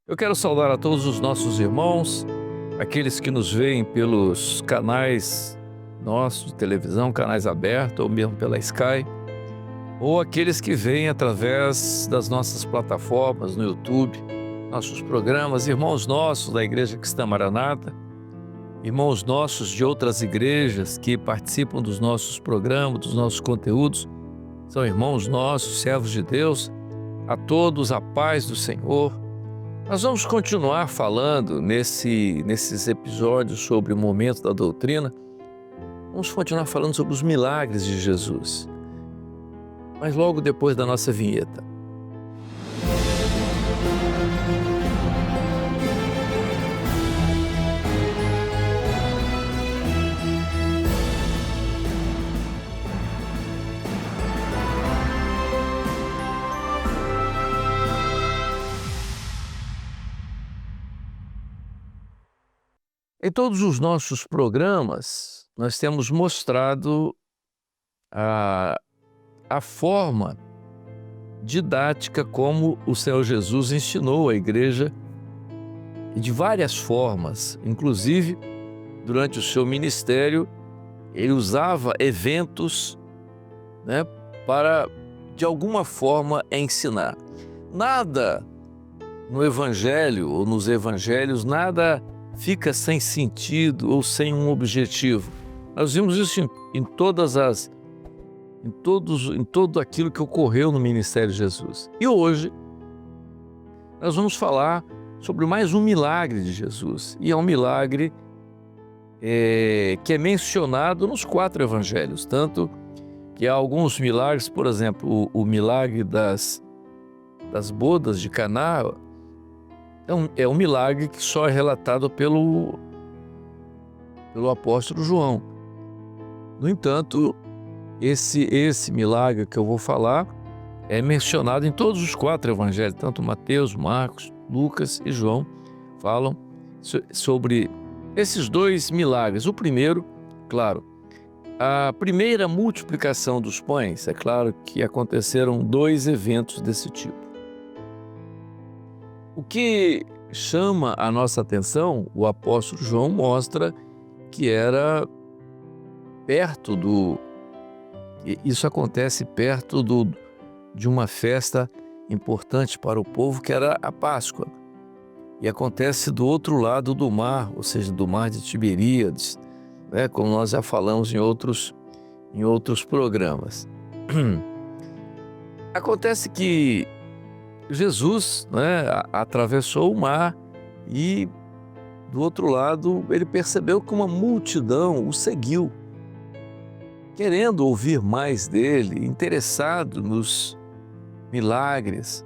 Eu quero saudar a todos os nossos irmãos, aqueles que nos veem pelos canais nossos de televisão, canais abertos, ou mesmo pela Sky, ou aqueles que veem através das nossas plataformas no YouTube, nossos programas, irmãos nossos da Igreja Cristã Maranata, irmãos nossos de outras igrejas que participam dos nossos programas, dos nossos conteúdos, são irmãos nossos, servos de Deus, a todos a paz do Senhor. Nós vamos continuar falando nesses episódios sobre o momento da doutrina. Vamos continuar falando sobre os milagres de Jesus, mas logo depois da nossa vinheta. Em todos os nossos programas, nós temos mostrado a forma didática como o Senhor Jesus ensinou a igreja, e de várias formas, inclusive durante o seu ministério, ele usava eventos, para, de alguma forma, ensinar. Nada no Evangelho ou nos Evangelhos, nada fica sem sentido ou sem um objetivo. Nós vimos isso em tudo aquilo que ocorreu no ministério de Jesus. E hoje nós vamos falar sobre mais um milagre de Jesus. E é um milagre que é mencionado nos 4 evangelhos, tanto que há alguns milagres, por exemplo, o milagre das bodas de Caná. É um milagre que só é relatado pelo apóstolo João. No entanto, esse milagre que eu vou falar é mencionado em todos os 4 evangelhos, tanto Mateus, Marcos, Lucas e João falam sobre esses 2 milagres. O primeiro, claro, a primeira multiplicação dos pães. É claro que aconteceram 2 eventos desse tipo. O que chama a nossa atenção, o apóstolo João mostra que era isso acontece perto de uma festa importante para o povo, que era a Páscoa. E acontece do outro lado do mar, ou seja, do mar de Tiberíades, como nós já falamos em outros programas. Acontece que Jesus, atravessou o mar e, do outro lado, ele percebeu que uma multidão o seguiu, querendo ouvir mais dele, interessado nos milagres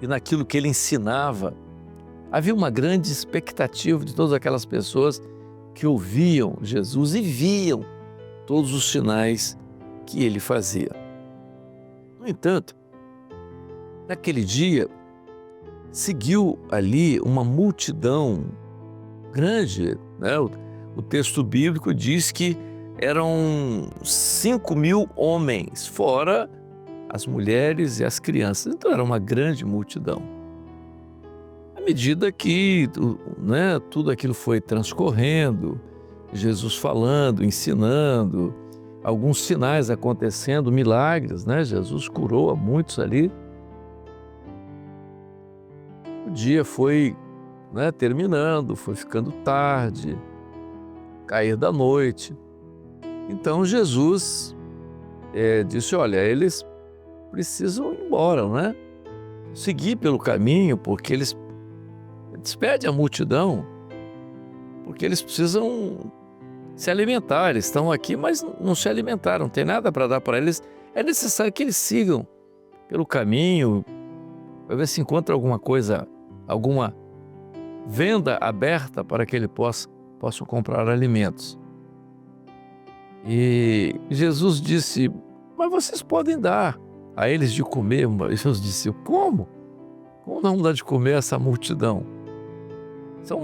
e naquilo que ele ensinava. Havia uma grande expectativa de todas aquelas pessoas que ouviam Jesus e viam todos os sinais que ele fazia. No entanto, naquele dia, seguiu ali uma multidão grande. O texto bíblico diz que eram 5.000 homens, fora as mulheres e as crianças. Então era uma grande multidão. À medida que tudo aquilo foi transcorrendo, Jesus falando, ensinando, alguns sinais acontecendo, milagres, Jesus curou a muitos ali. O dia foi terminando, foi ficando tarde, cair da noite. Então Jesus disse: olha, eles precisam ir embora, seguir pelo caminho, porque eles despedem a multidão, porque eles precisam se alimentar. Eles estão aqui, mas não se alimentaram, não tem nada para dar para eles. É necessário que eles sigam pelo caminho, para ver se encontra alguma coisa, alguma venda aberta para que ele possam comprar alimentos. E Jesus disse: mas vocês podem dar a eles de comer. Jesus disse: como? Como não dar de comer a essa multidão? São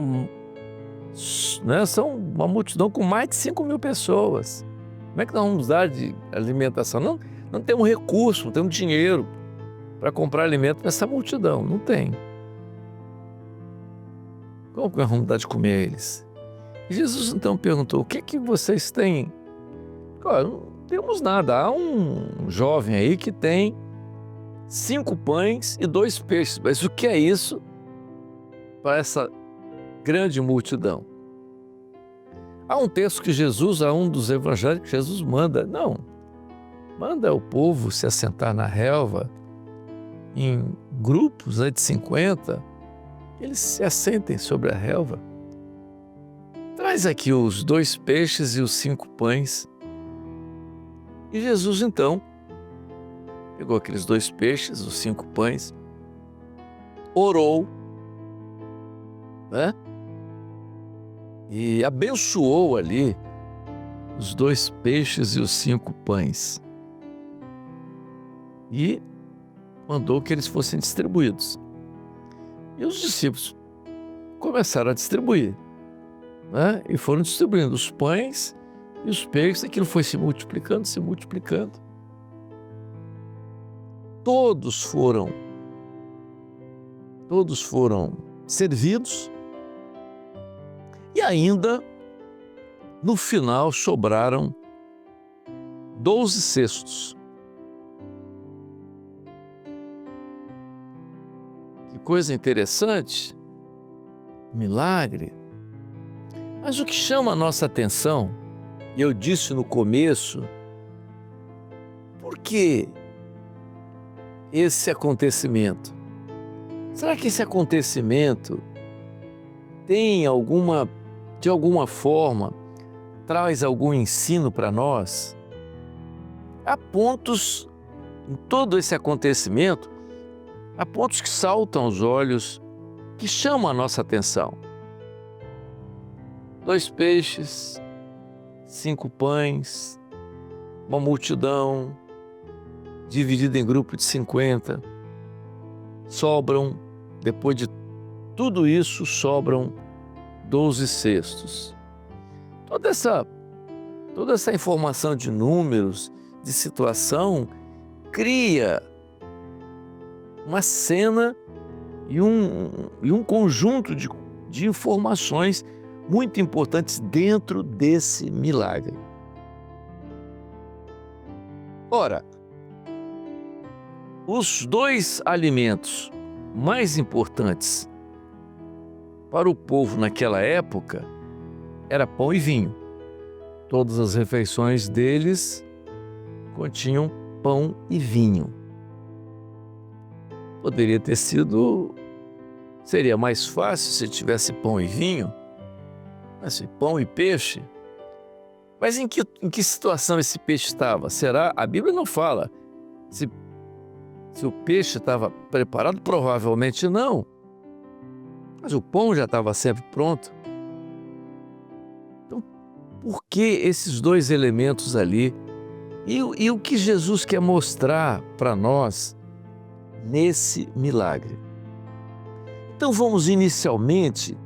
uma multidão com mais de 5.000 pessoas. Como é que nós vamos dar de alimentação? Não temos recurso, não temos dinheiro para comprar alimento para essa multidão. Não tem. Como que nós vamos dar de comer a eles? E Jesus então perguntou: o que é que vocês têm? Olha, não temos nada. Há um jovem aí que tem 5 pães e 2 peixes. Mas o que é isso para essa grande multidão? Há um texto que Jesus, a um dos evangelhos, Jesus manda o povo se assentar na relva em grupos de 50, eles se assentem sobre a relva. Traz aqui os 2 peixes e os 5 pães. E Jesus então pegou aqueles 2 peixes, os 5 pães, orou, né? E abençoou ali os 2 peixes e os 5 pães. E mandou que eles fossem distribuídos. E os discípulos começaram a distribuir, né? E foram distribuindo os pães e os peixes. Aquilo foi se multiplicando, se multiplicando. Todos foram servidos. E ainda, no final, sobraram 12 cestos. Que coisa interessante, milagre. Mas o que chama a nossa atenção, e eu disse no começo, por que esse acontecimento? Será que esse acontecimento tem de alguma forma, traz algum ensino para nós? Há pontos em todo esse acontecimento, há pontos que saltam aos olhos, que chamam a nossa atenção. 2 peixes, 5 pães, uma multidão dividida em grupo de 50. Depois de tudo isso, sobram 12 cestos. Toda essa informação de números, de situação, cria uma cena e um conjunto de informações muito importantes dentro desse milagre. Ora, os 2 alimentos mais importantes para o povo naquela época era pão e vinho. Todas as refeições deles continham pão e vinho. Seria mais fácil se tivesse pão e vinho, mas pão e peixe. Mas em que situação esse peixe estava? Será? A Bíblia não fala se o peixe estava preparado, provavelmente não. Mas o pão já estava sempre pronto. Então, por que esses 2 elementos ali? E o que Jesus quer mostrar para nós nesse milagre? Então vamos inicialmente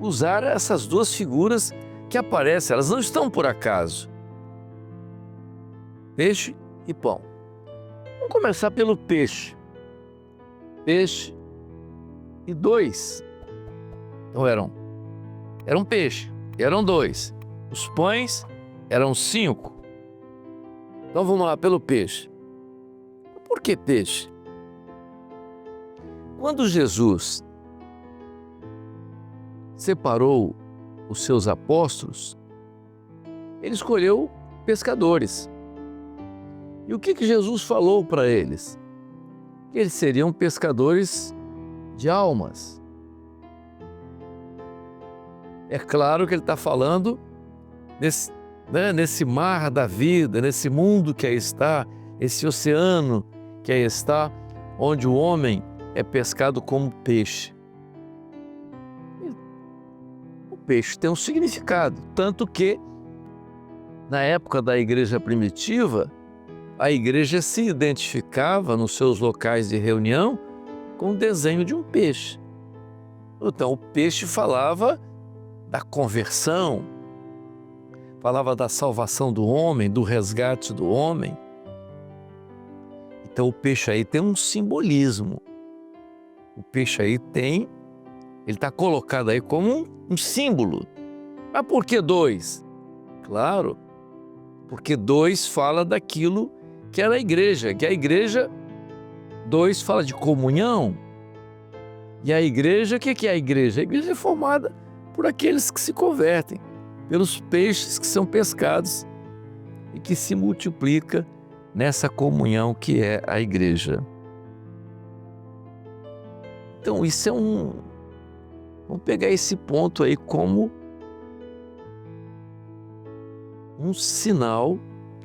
usar essas 2 figuras que aparecem, elas não estão por acaso. Peixe e pão. Vamos começar pelo peixe. Peixe e 2. Então eram peixe, eram 2. Os pães eram 5. Então vamos lá pelo peixe. Por que peixe? Quando Jesus separou os seus apóstolos, ele escolheu pescadores. E o que Jesus falou para eles? Que eles seriam pescadores de almas. É claro que ele está falando nesse mar da vida, nesse mundo que aí está, esse oceano que aí está, onde o homem é pescado como peixe. O peixe tem um significado, tanto que na época da igreja primitiva, a igreja se identificava nos seus locais de reunião com o desenho de um peixe. Então, o peixe falava da conversão, falava da salvação do homem, do resgate do homem. Então o peixe aí tem um simbolismo. O peixe aí ele está colocado aí como um símbolo. Mas por que dois? Claro, porque dois fala daquilo que era a igreja, que a igreja, dois fala de comunhão. E a igreja, o que é a igreja? A igreja é formada por aqueles que se convertem, pelos peixes que são pescados e que se multiplica nessa comunhão que é a igreja. Então isso vamos pegar esse ponto aí como um sinal,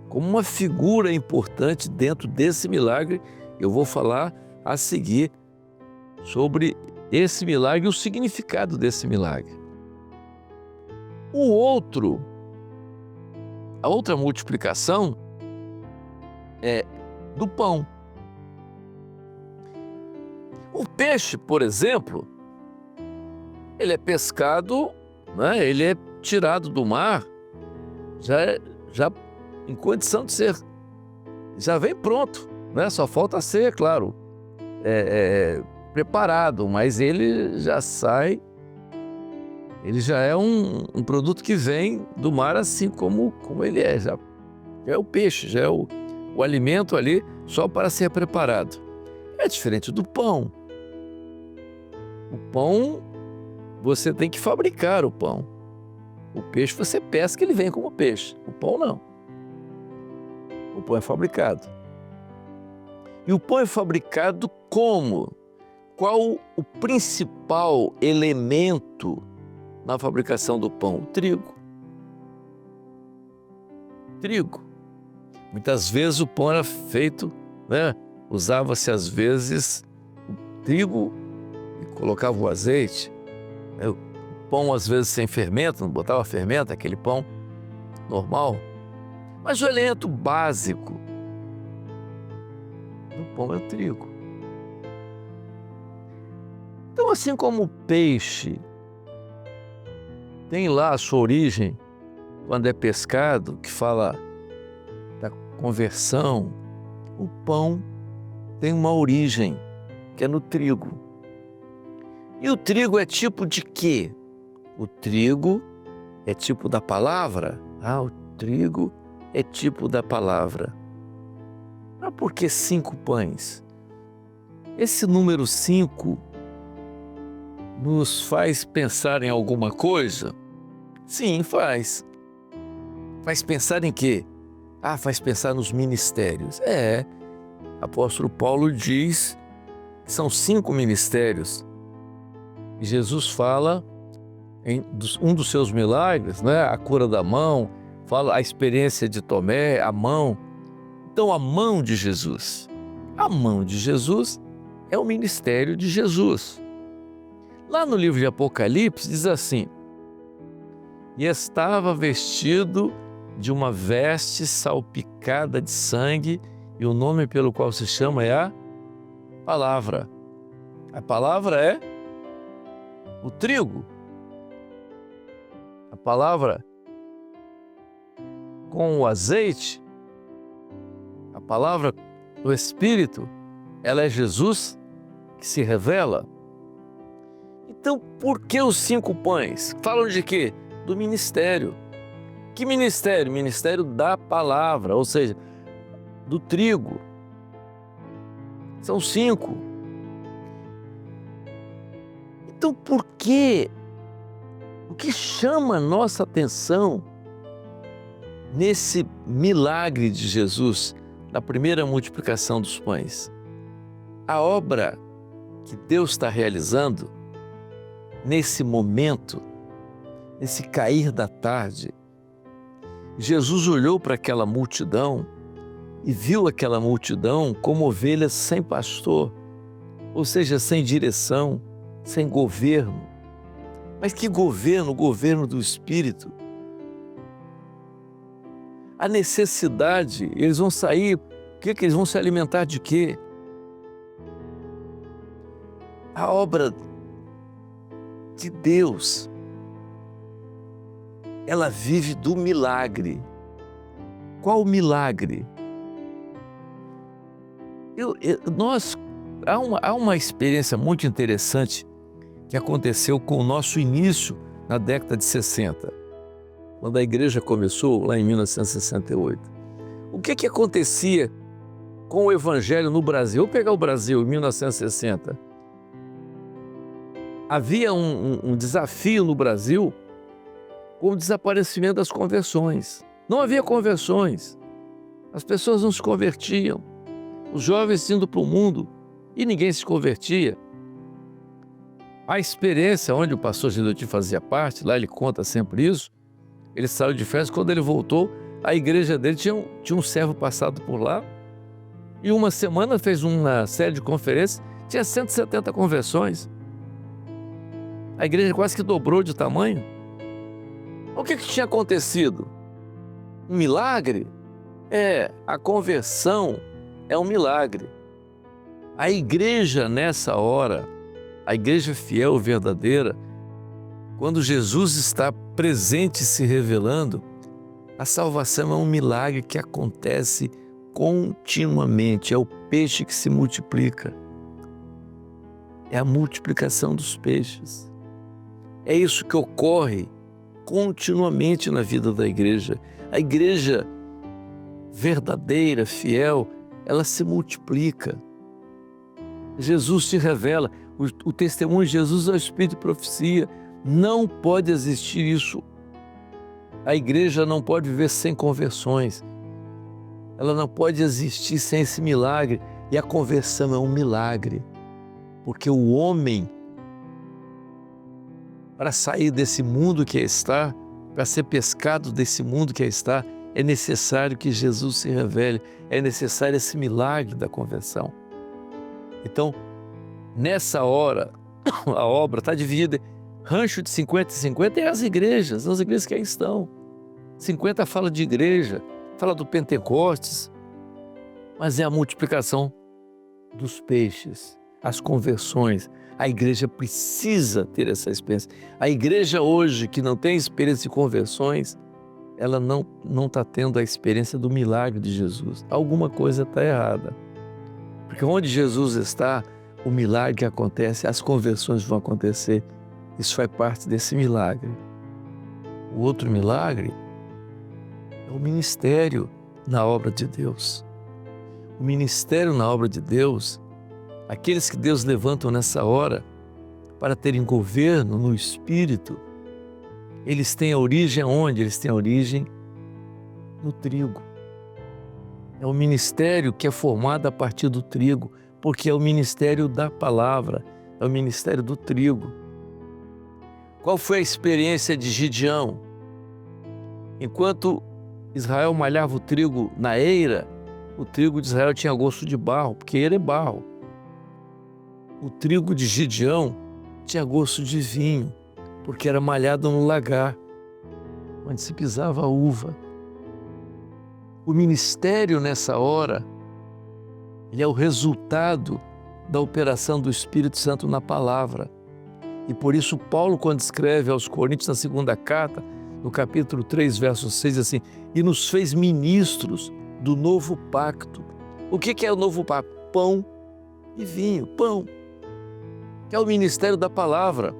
como uma figura importante dentro desse milagre. Eu vou falar a seguir sobre esse milagre e o significado desse milagre. A outra multiplicação é do pão. O peixe, por exemplo, ele é pescado, né? Ele é tirado do mar, já em condição de ser, já vem pronto, né? Só falta ser, claro, preparado, mas ele já sai, ele já é um produto que vem do mar assim como ele é, já é o peixe, já é o alimento ali só para ser preparado. É diferente do pão. O pão, você tem que fabricar o pão. O peixe você pesca, ele vem como peixe. O pão não. O pão é fabricado. E o pão é fabricado como? Qual o principal elemento na fabricação do pão? O trigo. Trigo. Muitas vezes o pão era feito, né? Usava-se às vezes o trigo e colocava o azeite. O pão às vezes sem fermento, não botava fermento, aquele pão normal. Mas o elemento básico do pão é o trigo. Então, assim como o peixe tem lá a sua origem quando é pescado, que fala da conversão, o pão tem uma origem que é no trigo. E o trigo é tipo de quê? O trigo é tipo da palavra? O trigo é tipo da palavra. Mas por que 5 pães? Esse número 5 nos faz pensar em alguma coisa? Sim, faz. Faz pensar em quê? Faz pensar nos ministérios. Apóstolo Paulo diz que são 5 ministérios. E Jesus fala em um dos seus milagres, né? A cura da mão, fala a experiência de Tomé, a mão. Então, a mão de Jesus. A mão de Jesus é o ministério de Jesus. Lá no livro de Apocalipse diz assim: e estava vestido de uma veste salpicada de sangue, e o nome pelo qual se chama é a palavra. A palavra é o trigo. A palavra com o azeite, a palavra do Espírito, ela é Jesus que se revela. Então, por que os 5 pães? Falam de quê? Do ministério. Que ministério? Ministério da palavra, ou seja, do trigo. São 5. Então, por quê? O que chama a nossa atenção nesse milagre de Jesus, na primeira multiplicação dos pães? A obra que Deus está realizando nesse momento, nesse cair da tarde. Jesus olhou para aquela multidão e viu aquela multidão como ovelhas sem pastor, ou seja, sem direção, sem governo. Mas que governo? O governo do Espírito. A necessidade, eles vão sair, o que eles vão se alimentar de quê? A obra de Deus, ela vive do milagre. Qual o milagre? Há uma experiência muito interessante que aconteceu com o nosso início na década de 60, quando a igreja começou lá em 1968. O que acontecia com o evangelho no Brasil? Vou pegar o Brasil em 1960. Havia um desafio no Brasil com o desaparecimento das conversões. Não havia conversões, as pessoas não se convertiam, os jovens indo para o mundo e ninguém se convertia. A experiência onde o pastor Gideotti fazia parte, lá ele conta sempre isso, ele saiu de férias, quando ele voltou, a igreja dele tinha um servo passado por lá, e uma semana fez uma série de conferências, tinha 170 conversões. A igreja quase que dobrou de tamanho. O que tinha acontecido? Um milagre? A conversão é um milagre. A igreja nessa hora, a igreja fiel, verdadeira, quando Jesus está presente e se revelando, a salvação é um milagre que acontece continuamente, é o peixe que se multiplica. É a multiplicação dos peixes. É isso que ocorre continuamente na vida da igreja. A igreja verdadeira, fiel, ela se multiplica. Jesus te revela. O testemunho de Jesus é o espírito de profecia. Não pode existir isso. A igreja não pode viver sem conversões. Ela não pode existir sem esse milagre. E a conversão é um milagre. Porque o homem, para sair desse mundo que está, para ser pescado desse mundo que está, é necessário que Jesus se revele, é necessário esse milagre da conversão. Então, nessa hora, a obra está dividida, rancho de 50 e 50 é as igrejas que aí estão. 50 fala de igreja, fala do Pentecostes, mas é a multiplicação dos peixes, as conversões. A igreja precisa ter essa experiência. A igreja hoje que não tem experiência de conversões, ela não está tendo a experiência do milagre de Jesus. Alguma coisa está errada. Porque onde Jesus está, o milagre acontece, as conversões vão acontecer. Isso faz parte desse milagre. O outro milagre é o ministério na obra de Deus. O ministério na obra de Deus, aqueles que Deus levantam nessa hora para terem governo no Espírito, eles têm a origem onde? Eles têm a origem no trigo. É o ministério que é formado a partir do trigo, porque é o ministério da palavra, é o ministério do trigo. Qual foi a experiência de Gideão? Enquanto Israel malhava o trigo na eira, o trigo de Israel tinha gosto de barro, porque eira é barro. O trigo de Gideão tinha gosto de vinho, porque era malhado no lagar, onde se pisava a uva. O ministério nessa hora, ele é o resultado da operação do Espírito Santo na palavra. E por isso Paulo, quando escreve aos Coríntios na segunda carta, no capítulo 3, verso 6, assim, e nos fez ministros do novo pacto. O que é o novo pacto? Pão e vinho, pão, que é o ministério da palavra.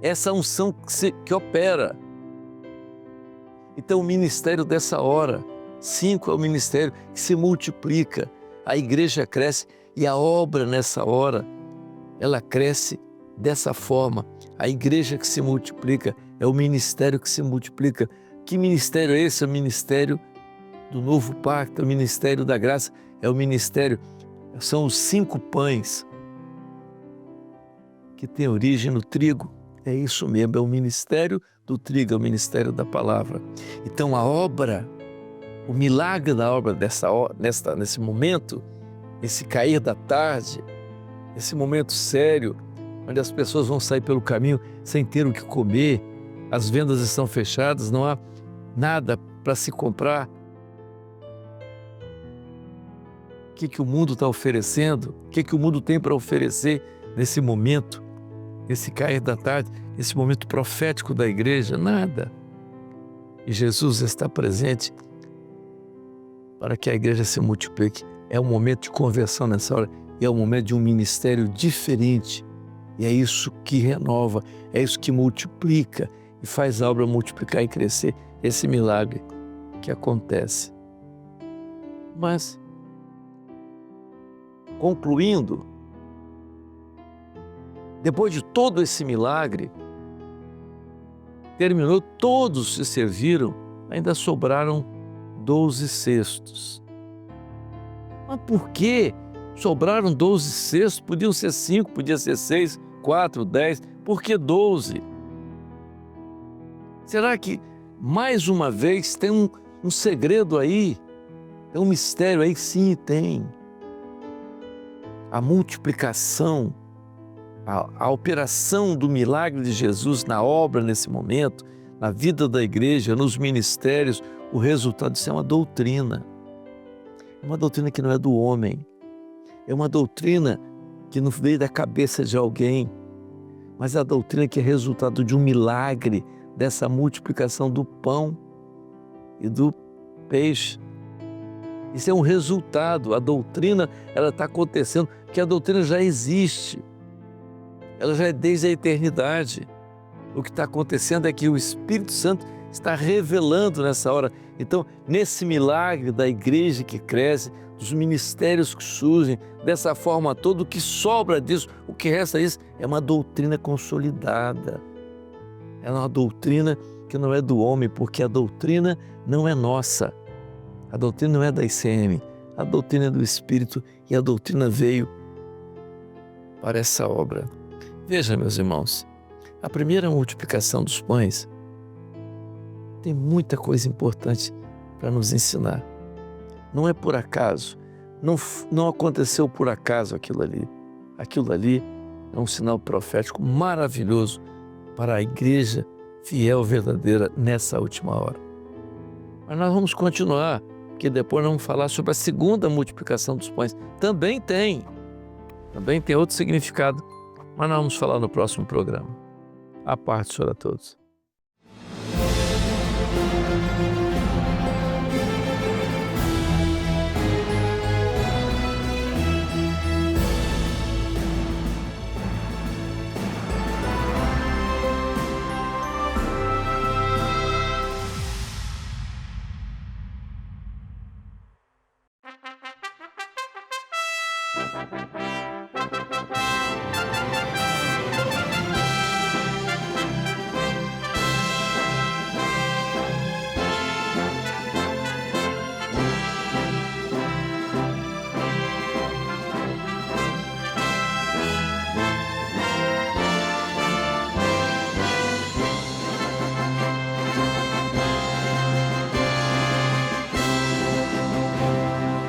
Essa unção que opera. Então o ministério dessa hora, 5 é o ministério que se multiplica, a igreja cresce e a obra nessa hora, ela cresce dessa forma. A igreja que se multiplica é o ministério que se multiplica. Que ministério é esse? É o ministério do novo pacto, é o ministério da graça, é o ministério, são os 5 pães que tem origem no trigo. É isso mesmo, é o ministério do trigo, é o ministério da palavra. Então a obra, o milagre da obra nesse momento, esse cair da tarde, esse momento sério, onde as pessoas vão sair pelo caminho sem ter o que comer, as vendas estão fechadas, não há nada para se comprar. O que o mundo está oferecendo? O que o mundo tem para oferecer nesse momento, nesse cair da tarde, esse momento profético da igreja? Nada. E Jesus está presente para que a igreja se multiplique. É um momento de conversão nessa hora, e é um momento de um ministério diferente. E é isso que renova, é isso que multiplica e faz a obra multiplicar e crescer, esse milagre que acontece. Mas, concluindo, depois de todo esse milagre, terminou, todos se serviram, ainda sobraram 12 cestos. Mas por que sobraram 12 cestos? Podiam ser 5, podia ser 6, 4, 10, por que 12? Será que, mais uma vez, tem um segredo aí? Tem um mistério aí? Sim, tem. A multiplicação, a operação do milagre de Jesus na obra nesse momento, na vida da igreja, nos ministérios, o resultado disso é uma doutrina. É uma doutrina que não é do homem. É uma doutrina que não veio da cabeça de alguém, mas é a doutrina que é resultado de um milagre, dessa multiplicação do pão e do peixe. Isso é um resultado. A doutrina, ela está acontecendo, porque a doutrina já existe. Ela já é desde a eternidade. O que está acontecendo é que o Espírito Santo está revelando nessa hora. Então, nesse milagre da igreja que cresce, dos ministérios que surgem, dessa forma toda, o que sobra disso, o que resta disso, é uma doutrina consolidada. É uma doutrina que não é do homem, porque a doutrina não é nossa. A doutrina não é da ICM, a doutrina é do Espírito, e a doutrina veio para essa obra. Veja, meus irmãos, a primeira multiplicação dos pães tem muita coisa importante para nos ensinar. Não é por acaso, não aconteceu por acaso aquilo ali. Aquilo ali é um sinal profético maravilhoso para a igreja fiel, verdadeira, nessa última hora. Mas nós vamos continuar, porque depois nós vamos falar sobre a segunda multiplicação dos pães. Também tem outro significado, mas nós vamos falar no próximo programa. A paz do Senhor a todos.